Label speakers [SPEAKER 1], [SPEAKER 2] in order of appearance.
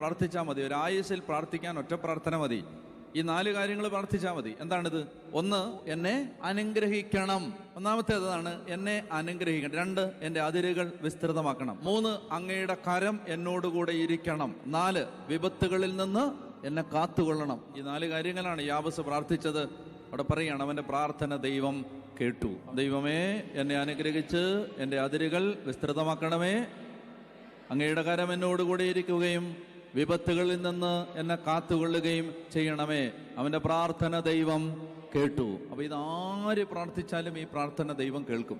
[SPEAKER 1] പ്രാർത്ഥിച്ചാൽ മതി. ഒരു ആയുസ്സിൽ പ്രാർത്ഥിക്കാൻ ഒറ്റ പ്രാർത്ഥന മതി. ഈ 4 കാര്യങ്ങൾ പ്രാർത്ഥിച്ചാൽ മതി. എന്താണിത്? 1, എന്നെ അനുഗ്രഹിക്കണം. ഒന്നാമത്തേതാണ് എന്നെ അനുഗ്രഹിക്കണം. 2, എൻ്റെ അതിരുകൾ വിസ്തൃതമാക്കണം. 3, അങ്ങയുടെ കരം എന്നോടുകൂടെ ഇരിക്കണം. 4, വിപത്തുകളിൽ നിന്ന് എന്നെ കാത്തുകൊള്ളണം. ഈ 4 കാര്യങ്ങളാണ് യാബസ് പ്രാർത്ഥിച്ചത്. അവിടെ പറയുകയാണ്, അവൻ്റെ പ്രാർത്ഥന ദൈവം കേട്ടു. ദൈവമേ, എന്നെ അനുഗ്രഹിച്ച് എൻ്റെ അതിരുകൾ വിസ്തൃതമാക്കണമേ, അങ്ങയുടെ കരം എന്നോടുകൂടെ ഇരിക്കുകയും വിപത്തുകളിൽ നിന്ന് എന്നെ കാത്തുകൊള്ളുകയും ചെയ്യണമേ. അവൻ്റെ പ്രാർത്ഥന ദൈവം കേട്ടു. അപ്പൊ ഇതാര് പ്രാർത്ഥിച്ചാലും ഈ പ്രാർത്ഥന ദൈവം കേൾക്കും.